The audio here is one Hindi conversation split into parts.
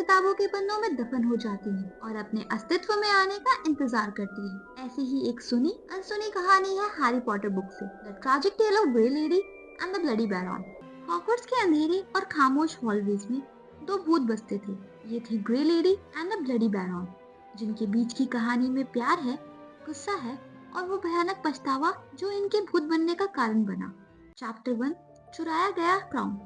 किताबों के पन्नों में दफन हो जाती है और अपने अस्तित्व में आने का इंतजार करती है। ऐसी ही एक सुनी अनसुनी कहानी है हैरी पॉटर बुक से, the tragic tale of Grey lady and the bloody Baron. Hogwarts के अंधेरे और खामोश हॉलवेज में दो भूत बसते थे। ये थे grey lady and the bloody baron, जिनके बीच की कहानी में प्यार है, गुस्सा है और वो भयानक पछतावा जो इनके भूत बनने का कारण बना। चैप्टर 1, चुराया गया क्राउन।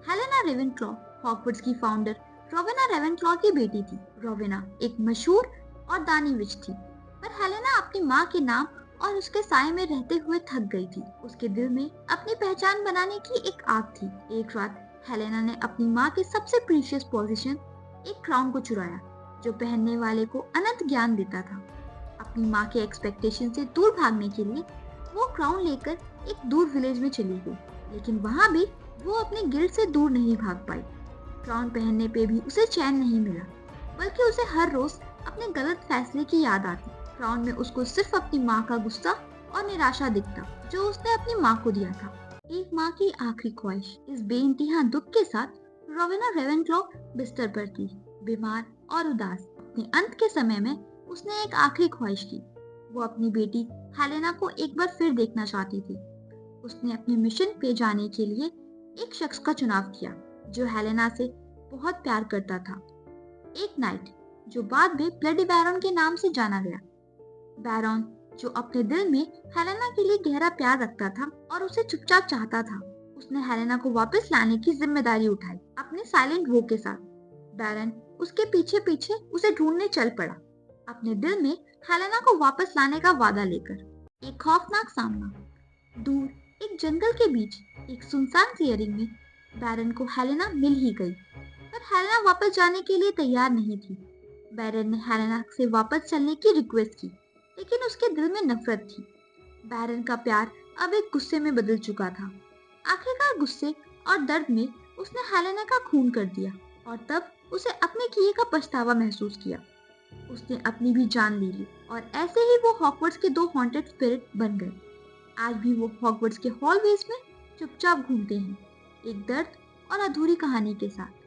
हेलेना रेवेनक्लॉ हॉगवर्ट्स की फाउंडर रोवेना रेवेनक्लॉ की बेटी थी। रोवेना एक मशहूर और दानी विच थी, पर हेलेना अपनी माँ के नाम और उसके साए में रहते हुए थक गई थी। उसके दिल में अपनी पहचान बनाने की एक आग थी। एक रात हेलेना ने अपनी माँ के सबसे प्रीशियस पोजीशन, एक क्राउन को चुराया, जो पहनने वाले को अनंत ज्ञान देता था। अपनी माँ के एक्सपेक्टेशन से दूर भागने के लिए वो क्राउन लेकर एक दूर विलेज में चली गई, लेकिन वहाँ भी वो अपने गिल्ड से दूर नहीं भाग पाई। क्राउन पहनने पे भी उसे चैन नहीं मिला, बल्कि उसे हर रोज अपने गलत फैसले की याद आती। क्राउन में उसको सिर्फ अपनी माँ का गुस्सा और निराशा दिखता, जो उसने अपनी माँ को दिया था। एक माँ की आखिरी ख्वाहिश। इस बेइंतहा दुख के साथ रोवेना रेवेनक्लॉ बिस्तर पर थी, बीमार और उदास। अपने अंत के समय में उसने एक आखिरी ख्वाहिश की। वो अपनी बेटी हेलेना को एक बार फिर देखना चाहती थी। उसने अपने मिशन पे जाने के लिए एक शख्स का चुनाव किया, जो हेलेना से बहुत प्यार करता था। एक नाइट, जो बाद में ब्लडी बैरन के नाम से जाना गया। बैरन, जो अपने दिल में हेलेना के लिए गहरा प्यार रखता था और उसे चुपचाप चाहता था, उसने हेलेना को वापस लाने की जिम्मेदारी उठाई अपने साइलेंट वो के साथ। बैरन उसके पीछे पीछे उसे ढूंढने चल पड़ा, अपने दिल में हेलेना को वापस लाने का वादा लेकर। एक खौफनाक सामना। दूर एक जंगल के बीच एक सुनसान क्लियरिंग में बैरन को हेलेना मिल ही गई, पर हेलेना वापस जाने के लिए तैयार नहीं थी। बैरन ने हेलेना से वापस चलने की रिक्वेस्ट की, लेकिन उसके दिल में नफरत थी। बैरन का प्यार अब एक गुस्से में बदल चुका था। आखिरकार गुस्से और दर्द में उसने हेलेना का खून कर दिया, और तब उसे अपने किए का पछतावा महसूस किया। उसने अपनी भी जान ले ली, और ऐसे ही वो हॉगवर्ट्स के दो हॉन्टेड स्पिरिट बन गए। आज भी वो हॉगवर्ट्स के हॉलवेज में चुपचाप घूमते हैं, एक दर्द और अधूरी कहानी के साथ।